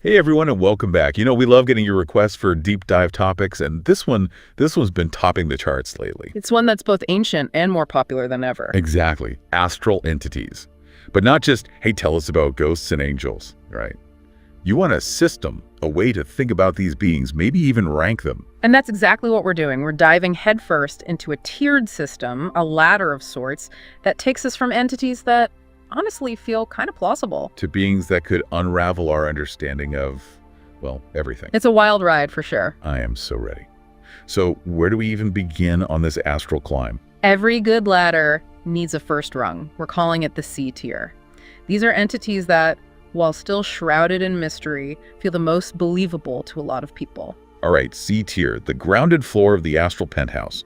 Hey everyone, and welcome back. We love getting your requests for deep dive topics, and this one's been topping the charts lately. It's one that's both ancient and more popular than ever. Exactly. Astral entities. But not just, hey, tell us about ghosts and angels, right? You want a system, a way to think about these beings, maybe even rank them. And that's exactly what we're doing. We're diving headfirst into a tiered system, a ladder of sorts, that takes us from entities that honestly feel kind of plausible to beings that could unravel our understanding of, well, everything. It's a wild ride for sure. I am so ready. So where do we even begin on this astral climb? Every good ladder needs a first rung. We're calling it the C tier. These are entities that, while still shrouded in mystery, feel the most believable to a lot of people. All right, C tier, the grounded floor of the astral penthouse.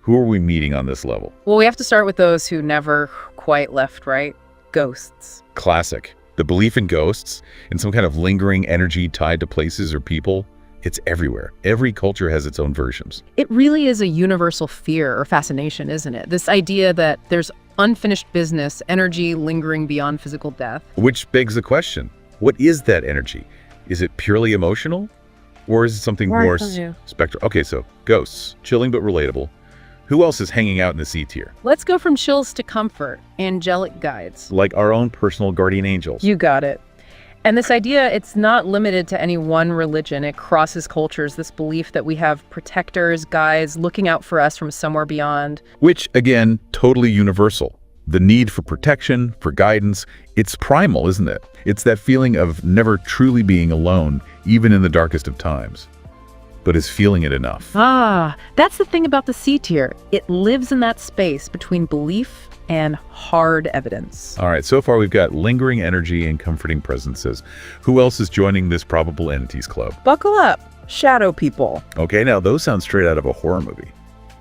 Who are we meeting on this level? Well, we have to start with those who never quite left right. Ghosts. Classic. The belief in ghosts, in some kind of lingering energy tied to places or people, it's everywhere. Every culture has its own versions. It really is a universal fear or fascination, isn't it? This idea that there's unfinished business, energy lingering beyond physical death. Which begs the question, what is that energy? Is it purely emotional? Or is it something more spectral? Okay, so ghosts, chilling but relatable. Who else is hanging out in the C tier? Let's go from chills to comfort, angelic guides. Like our own personal guardian angels. You got it. And this idea, it's not limited to any one religion. It crosses cultures, this belief that we have protectors, guides, looking out for us from somewhere beyond. Which, again, totally universal. The need for protection, for guidance, it's primal, isn't it? It's that feeling of never truly being alone, even in the darkest of times. But is feeling it enough? That's the thing about the C tier. It lives in that space between belief and hard evidence. All right, so far we've got lingering energy and comforting presences. Who else is joining this probable entities club? Buckle up, shadow people. Okay, now those sound straight out of a horror movie.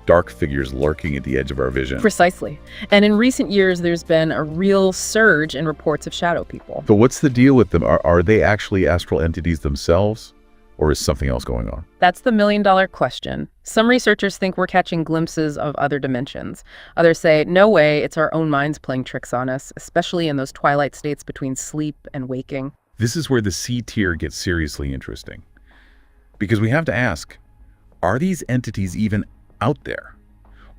Dark figures lurking at the edge of our vision. Precisely. And in recent years, there's been a real surge in reports of shadow people. But what's the deal with them? Are they actually astral entities themselves? Or is something else going on? That's the million-dollar question. Some researchers think we're catching glimpses of other dimensions. Others say, no way, it's our own minds playing tricks on us, especially in those twilight states between sleep and waking. This is where the C tier gets seriously interesting. Because we have to ask, are these entities even out there?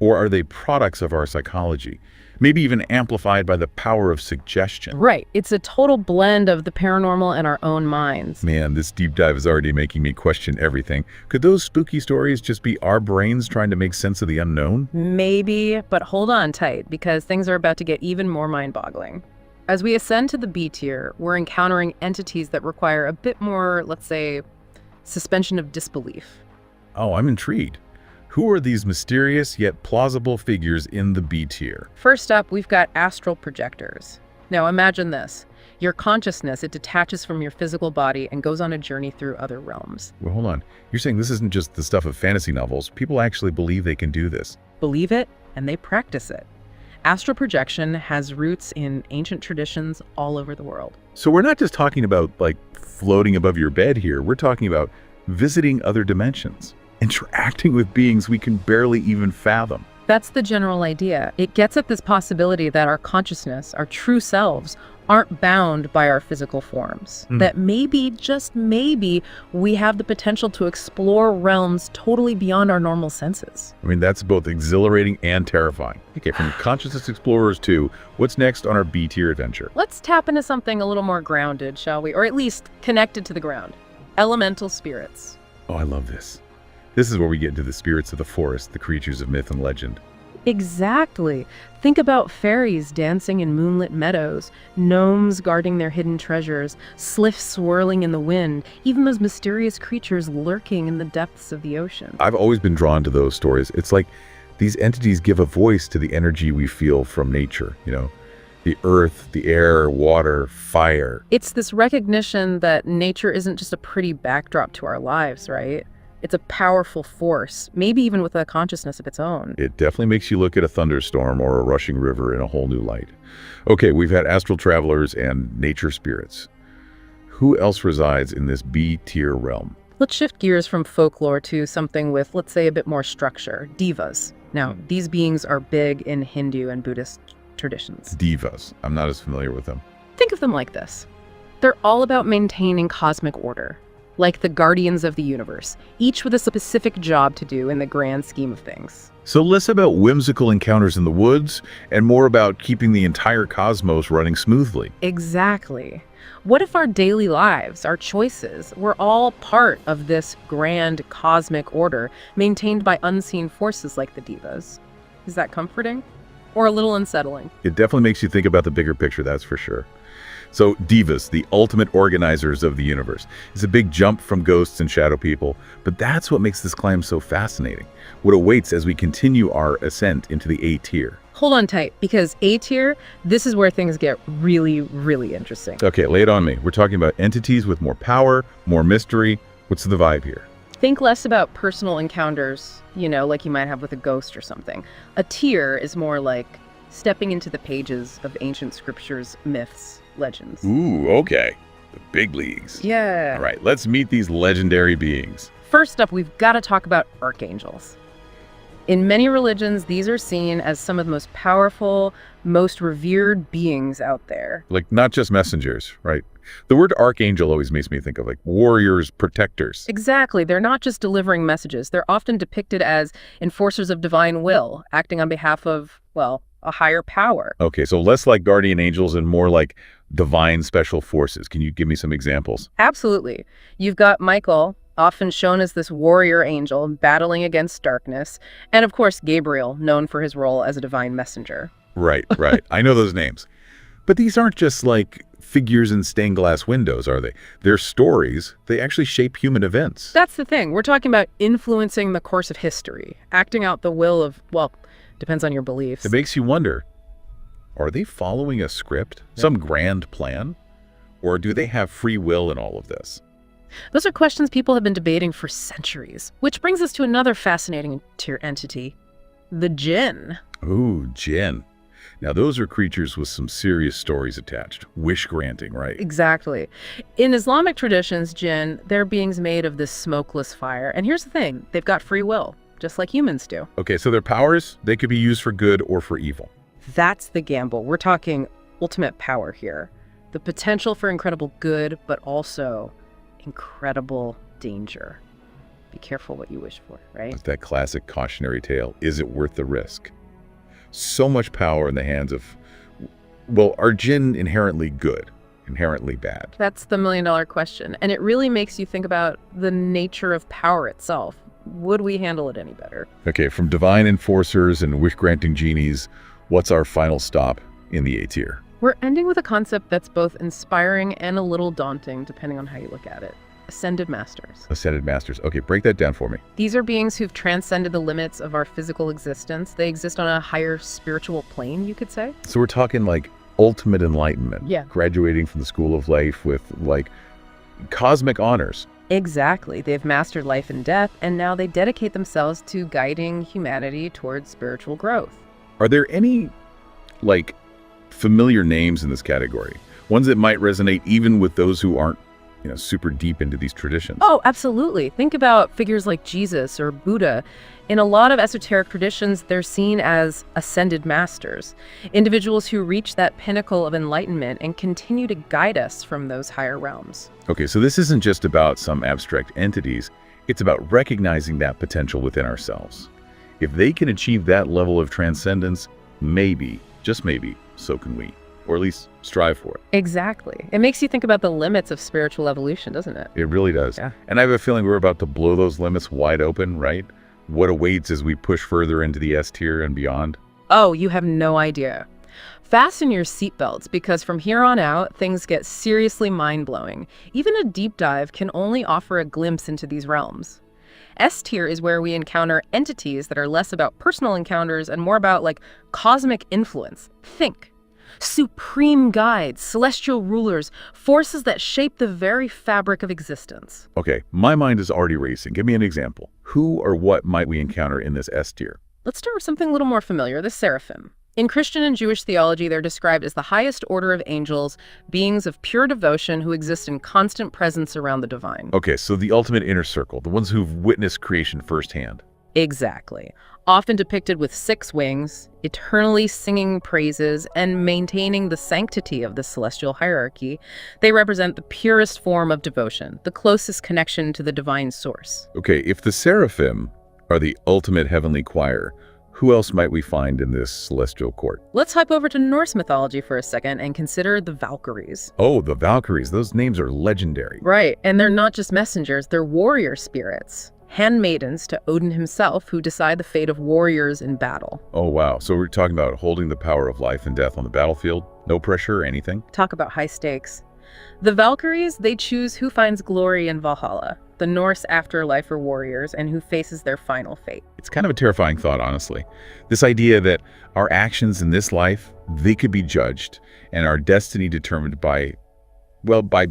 Or are they products of our psychology? Maybe even amplified by the power of suggestion. Right. It's a total blend of the paranormal and our own minds. Man, this deep dive is already making me question everything. Could those spooky stories just be our brains trying to make sense of the unknown? Maybe, but hold on tight, because things are about to get even more mind-boggling. As we ascend to the B tier, we're encountering entities that require a bit more, let's say, suspension of disbelief. Oh, I'm intrigued. Who are these mysterious yet plausible figures in the B tier? First up, we've got astral projectors. Now imagine this. Your consciousness, it detaches from your physical body and goes on a journey through other realms. Well, hold on. You're saying this isn't just the stuff of fantasy novels. People actually believe they can do this. Believe it, and they practice it. Astral projection has roots in ancient traditions all over the world. So we're not just talking about, like, floating above your bed here. We're talking about visiting other dimensions. Interacting with beings we can barely even fathom. That's the general idea. It gets at this possibility that our consciousness, our true selves, aren't bound by our physical forms. That maybe, just maybe, we have the potential to explore realms totally beyond our normal senses. I mean, that's both exhilarating and terrifying. Okay, from consciousness explorers to what's next on our B tier adventure? Let's tap into something a little more grounded, shall we? Or at least connected to the ground. Elemental spirits. Oh, I love this. This is where we get into the spirits of the forest, the creatures of myth and legend. Exactly. Think about fairies dancing in moonlit meadows, gnomes guarding their hidden treasures, sliffs swirling in the wind, even those mysterious creatures lurking in the depths of the ocean. I've always been drawn to those stories. It's like these entities give a voice to the energy we feel from nature, the earth, the air, water, fire. It's this recognition that nature isn't just a pretty backdrop to our lives, right? It's a powerful force, maybe even with a consciousness of its own. It definitely makes you look at a thunderstorm or a rushing river in a whole new light. Okay, we've had astral travelers and nature spirits. Who else resides in this B tier realm? Let's shift gears from folklore to something with, let's say, a bit more structure. Devas. Now, these beings are big in Hindu and Buddhist traditions. Devas. I'm not as familiar with them. Think of them like this. They're all about maintaining cosmic order, like the guardians of the universe, each with a specific job to do in the grand scheme of things. So less about whimsical encounters in the woods and more about keeping the entire cosmos running smoothly. Exactly. What if our daily lives, our choices, were all part of this grand cosmic order maintained by unseen forces like the divas? Is that comforting? Or a little unsettling? It definitely makes you think about the bigger picture, that's for sure. So divas, the ultimate organizers of the universe. It's a big jump from ghosts and shadow people, but that's what makes this climb so fascinating. What awaits as we continue our ascent into the A tier. Hold on tight, because A tier, this is where things get really, really interesting. Okay, lay it on me. We're talking about entities with more power, more mystery. What's the vibe here? Think less about personal encounters, like you might have with a ghost or something. A tier is more like stepping into the pages of ancient scriptures, myths, legends. Ooh, okay. The big leagues. Yeah. All right, let's meet these legendary beings. First up, we've got to talk about archangels. In many religions, these are seen as some of the most powerful, most revered beings out there. Like, not just messengers, right? The word archangel always makes me think of like warriors, protectors. Exactly. They're not just delivering messages. They're often depicted as enforcers of divine will, acting on behalf of, well, a higher power. Okay, so less like guardian angels and more like divine special forces. Can you give me some examples? Absolutely. You've got Michael, often shown as this warrior angel battling against darkness, and of course Gabriel, known for his role as a divine messenger. Right. I know those names. But these aren't just like figures in stained glass windows, are they? They're stories. They actually shape human events. That's the thing. We're talking about influencing the course of history, acting out the will of, well, depends on your beliefs. It makes you wonder, are they following a script, some grand plan? Or do they have free will in all of this? Those are questions people have been debating for centuries, which brings us to another fascinating tier entity, the jinn. Ooh, jinn. Now, those are creatures with some serious stories attached. Wish granting, right? Exactly. In Islamic traditions, jinn, they're beings made of this smokeless fire. And here's the thing, they've got free will, just like humans do. Okay, so their powers, they could be used for good or for evil. That's the gamble. We're talking ultimate power here. The potential for incredible good, but also incredible danger. Be careful what you wish for, right? It's that classic cautionary tale. Is it worth the risk? So much power in the hands of, well, are jinn inherently good, inherently bad? That's the million-dollar question. And it really makes you think about the nature of power itself. Would we handle it any better? Okay, from divine enforcers and wish-granting genies, what's our final stop in the A tier? We're ending with a concept that's both inspiring and a little daunting, depending on how you look at it. Ascended masters. Ascended masters. Okay, break that down for me. These are beings who've transcended the limits of our physical existence. They exist on a higher spiritual plane, you could say. So we're talking like ultimate enlightenment. Yeah. Graduating from the school of life with like cosmic honors. Exactly. They've mastered life and death, and now they dedicate themselves to guiding humanity towards spiritual growth. Are there any like familiar names in this category? Ones that might resonate even with those who aren't super deep into these traditions? Oh, absolutely. Think about figures like Jesus or Buddha. In a lot of esoteric traditions, they're seen as ascended masters, individuals who reach that pinnacle of enlightenment and continue to guide us from those higher realms. Okay, so this isn't just about some abstract entities. It's about recognizing that potential within ourselves. If they can achieve that level of transcendence, maybe, just maybe, so can we. Or at least strive for it. Exactly. It makes you think about the limits of spiritual evolution, doesn't it? It really does. Yeah. And I have a feeling we're about to blow those limits wide open, right? What awaits as we push further into the S tier and beyond? Oh, you have no idea. Fasten your seatbelts, because from here on out, things get seriously mind-blowing. Even a deep dive can only offer a glimpse into these realms. S tier is where we encounter entities that are less about personal encounters and more about like cosmic influence. Think. Supreme guides, celestial rulers, forces that shape the very fabric of existence. Okay, my mind is already racing. Give me an example. Who or what might we encounter in this S tier? Let's start with something a little more familiar, the seraphim. In Christian and Jewish theology, they're described as the highest order of angels, beings of pure devotion who exist in constant presence around the divine. Okay, so the ultimate inner circle, the ones who've witnessed creation firsthand. Exactly. Often depicted with 6 wings, eternally singing praises and maintaining the sanctity of the celestial hierarchy, they represent the purest form of devotion, the closest connection to the divine source. Okay, if the seraphim are the ultimate heavenly choir, who else might we find in this celestial court? Let's hop over to Norse mythology for a second and consider the Valkyries. Oh, the Valkyries. Those names are legendary. Right, and they're not just messengers, they're warrior spirits. Handmaidens to Odin himself, who decide the fate of warriors in battle. Oh, wow. So we're talking about holding the power of life and death on the battlefield? No pressure or anything? Talk about high stakes. The Valkyries, they choose who finds glory in Valhalla, the Norse afterlife for warriors, and who faces their final fate. It's kind of a terrifying thought, honestly. This idea that our actions in this life, they could be judged, and our destiny determined by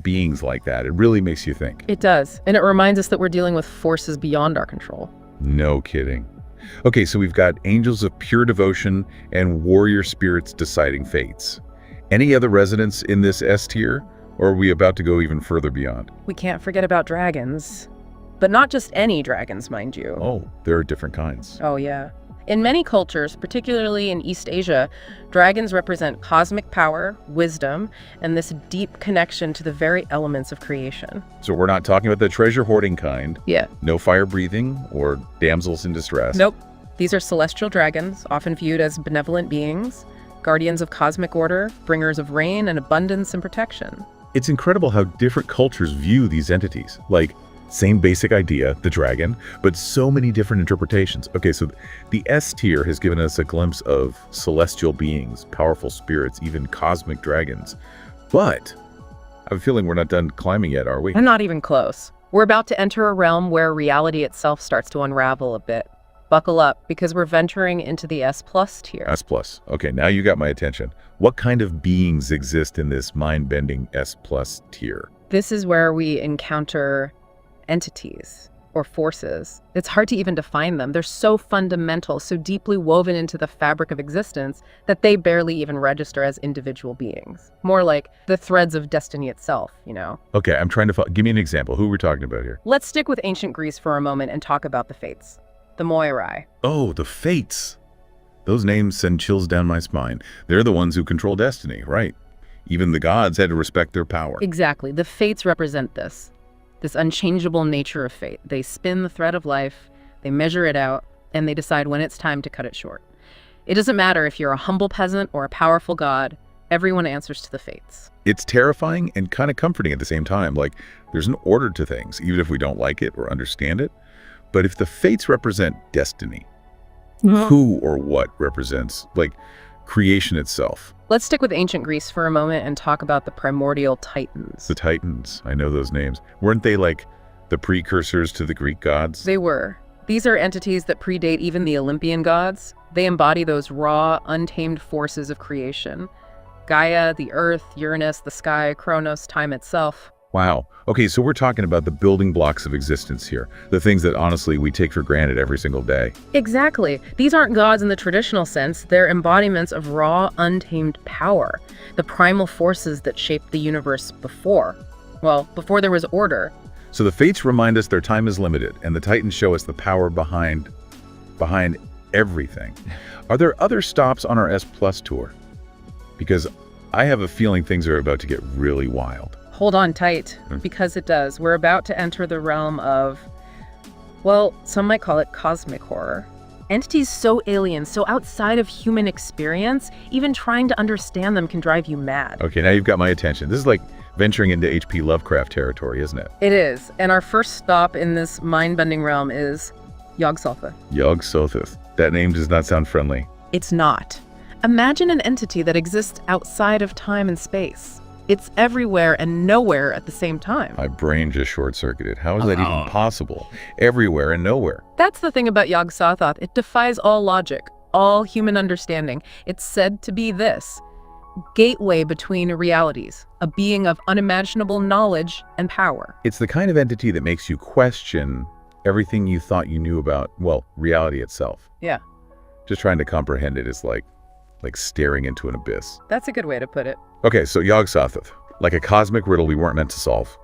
beings like that. It really makes you think. It does, and it reminds us that we're dealing with forces beyond our control. No kidding. Okay, so we've got angels of pure devotion and warrior spirits deciding fates. Any other residents in this S tier, or are we about to go even further beyond? We can't forget about dragons. But not just any dragons, mind you. Oh, there are different kinds. Oh, yeah. In many cultures, particularly in East Asia, dragons represent cosmic power, wisdom, and this deep connection to the very elements of creation. So we're not talking about the treasure-hoarding kind. Yeah. No fire-breathing or damsels in distress. Nope. These are celestial dragons, often viewed as benevolent beings, guardians of cosmic order, bringers of rain and abundance and protection. It's incredible how different cultures view these entities. Like, same basic idea, the dragon, but so many different interpretations. Okay, so the S tier has given us a glimpse of celestial beings, powerful spirits, even cosmic dragons. But I have a feeling we're not done climbing yet, are we? And not even close. We're about to enter a realm where reality itself starts to unravel a bit. Buckle up, because we're venturing into the S+ tier. S+. Okay, now you got my attention. What kind of beings exist in this mind-bending S+ tier? This is where we encounter entities or forces. It's hard to even define them. They're so fundamental, so deeply woven into the fabric of existence that they barely even register as individual beings. More like the threads of destiny itself, you know? Okay, I'm trying to give me an example. Who we're talking about here? Let's stick with ancient Greece for a moment and talk about the Fates. The Moirai. Oh, the Fates. Those names send chills down my spine. They're the ones who control destiny, right? Even the gods had to respect their power. Exactly. The Fates represent this unchangeable nature of fate. They spin the thread of life, they measure it out, and they decide when it's time to cut it short. It doesn't matter if you're a humble peasant or a powerful god, everyone answers to the Fates. It's terrifying and kind of comforting at the same time. Like, there's an order to things, even if we don't like it or understand it. But if the Fates represent destiny, who or what represents, like, creation itself? Let's stick with ancient Greece for a moment and talk about the primordial Titans. The Titans, I know those names. Weren't they like the precursors to the Greek gods? They were. These are entities that predate even the Olympian gods. They embody those raw, untamed forces of creation. Gaia, the earth, Uranus, the sky, Kronos, time itself. Wow. Okay, so we're talking about the building blocks of existence here. The things that honestly we take for granted every single day. Exactly. These aren't gods in the traditional sense. They're embodiments of raw, untamed power. The primal forces that shaped the universe before there was order. So the Fates remind us their time is limited, and the Titans show us the power behind everything. Are there other stops on our S+ tour? Because I have a feeling things are about to get really wild. Hold on tight, because it does. We're about to enter the realm of, some might call it cosmic horror. Entities so alien, so outside of human experience, even trying to understand them can drive you mad. Okay, now you've got my attention. This is like venturing into H.P. Lovecraft territory, isn't it? It is. And our first stop in this mind-bending realm is Yog-Sothoth. Yog-Sothoth. That name does not sound friendly. It's not. Imagine an entity that exists outside of time and space. It's everywhere and nowhere at the same time. My brain just short-circuited. How is that even possible? Everywhere and nowhere. That's the thing about Yog-Sothoth. It defies all logic, all human understanding. It's said to be this: gateway between realities, a being of unimaginable knowledge and power. It's the kind of entity that makes you question everything you thought you knew about, reality itself. Yeah. Just trying to comprehend it is like staring into an abyss. That's a good way to put it. Okay, so Yog-Sothoth, like a cosmic riddle we weren't meant to solve.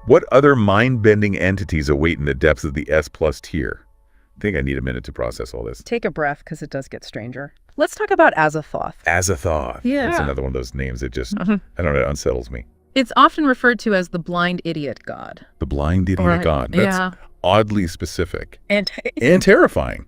What other mind-bending entities await in the depths of the S+ tier? think I need a minute to process all this. Take a breath, because it does get stranger. Let's talk about Azathoth. Azathoth. Yeah. It's another one of those names that just, I don't know, it unsettles me. It's often referred to as the blind idiot god. The blind idiot Right. god. That's Yeah. oddly specific. And Terrifying.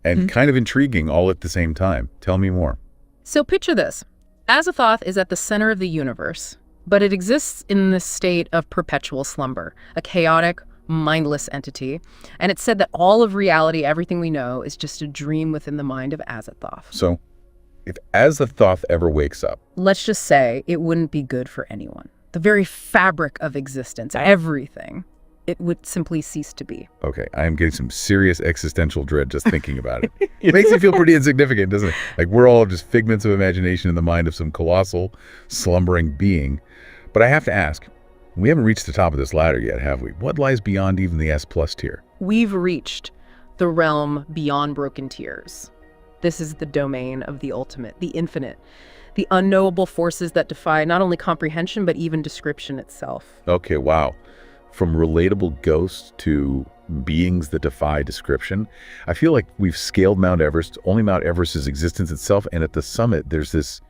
And kind of intriguing all at the same time. Tell me more. so picture this. Azathoth is at the center of the universe, but it exists in this state of perpetual slumber, a chaotic, mindless entity. And it's said that all of reality, everything we know, is just a dream within the mind of Azathoth. So, if Azathoth ever wakes up, Let's just say it wouldn't be good for anyone. The very fabric of existence, everything, it would simply cease to be. okay, I am getting some serious existential dread just thinking about it. It makes me feel pretty insignificant, doesn't it? Like we're all just figments of imagination in the mind of some colossal, slumbering being. But I have to ask, we haven't reached the top of this ladder yet, have we? What lies beyond even the S+ tier? We've reached the realm beyond broken tears. This is the domain of the ultimate, the infinite, the unknowable forces that defy not only comprehension, but even description itself. Okay, wow. From relatable ghosts to beings that defy description, I feel like we've scaled Mount Everest, only Mount Everest's existence itself, and at the summit, there's this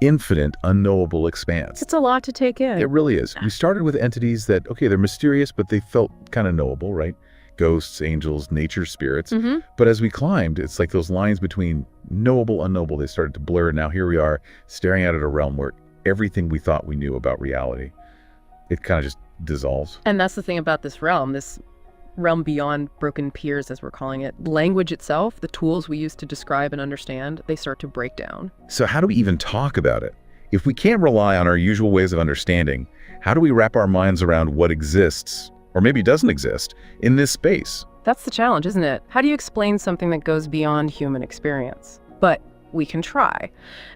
infinite, unknowable expanse. It's a lot to take in. It really is. We started with entities that, okay, they're mysterious, but they felt kind of knowable, right? Ghosts, angels, nature spirits. But as we climbed, it's like those lines between knowable, unknowable, they started to blur. Now here we are staring out at a realm where everything we thought we knew about reality, it kind of just dissolves. And that's the thing about this realm beyond broken piers, as we're calling it. Language itself, the tools we use to describe and understand, they start to break down. So how do we even talk about it? If we can't rely on our usual ways of understanding, how do we wrap our minds around what exists, or maybe doesn't exist, in this space? That's the challenge, isn't it? How do you explain something that goes beyond human experience? But we can try.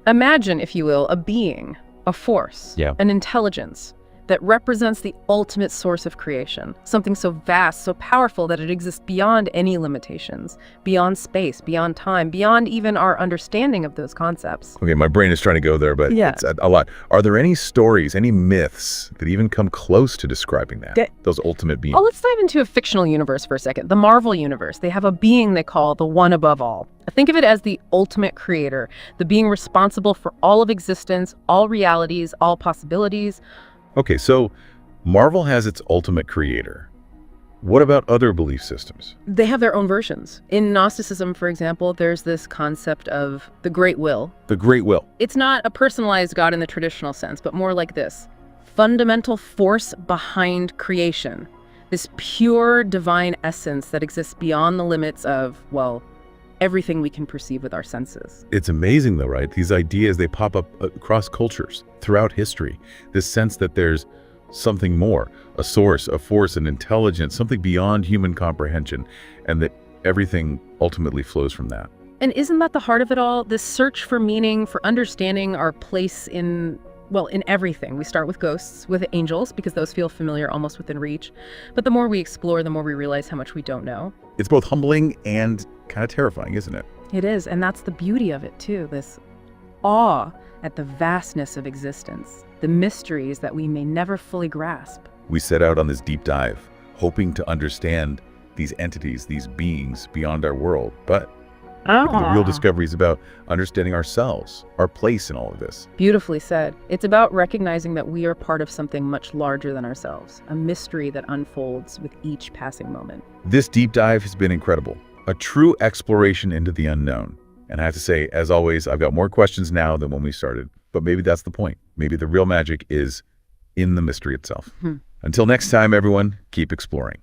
Imagine, if you will, a being, a force, an intelligence that represents the ultimate source of creation, something so vast, so powerful that it exists beyond any limitations, beyond space, beyond time, beyond even our understanding of those concepts. Okay, my brain is trying to go there, but Yeah. it's a lot. Are there any stories, any myths that even come close to describing that? Those ultimate beings? Oh, let's dive into a fictional universe for a second. The Marvel universe. They have a being they call the One Above All. Think of it as the ultimate creator, the being responsible for all of existence, all realities, all possibilities. Okay, so Marvel has its ultimate creator. What about other belief systems? They have their own versions. In Gnosticism, for example, there's this concept of the Great Will. The Great Will. It's not a personalized God in the traditional sense, but more like this: fundamental force behind creation. This pure divine essence that exists beyond the limits of, well, everything we can perceive with our senses. It's amazing though, right? These ideas, they pop up across cultures throughout history. This sense that there's something more, a source, a force, an intelligence, something beyond human comprehension, and that everything ultimately flows from that. And isn't that the heart of it all? This search for meaning, for understanding our place in everything. We start with ghosts, with angels, because those feel familiar, almost within reach. But the more we explore, the more we realize how much we don't know. It's both humbling and kind of terrifying, isn't it? It is, and that's the beauty of it too, this awe at the vastness of existence, the mysteries that we may never fully grasp. We set out on this deep dive, hoping to understand these entities, these beings beyond our world, but the real discovery is about understanding ourselves, our place in all of this. Beautifully said. It's about recognizing that we are part of something much larger than ourselves, a mystery that unfolds with each passing moment. This deep dive has been incredible, a true exploration into the unknown. And I have to say, as always, I've got more questions now than when we started, but maybe that's the point. Maybe the real magic is in the mystery itself. Until next time, everyone, keep exploring.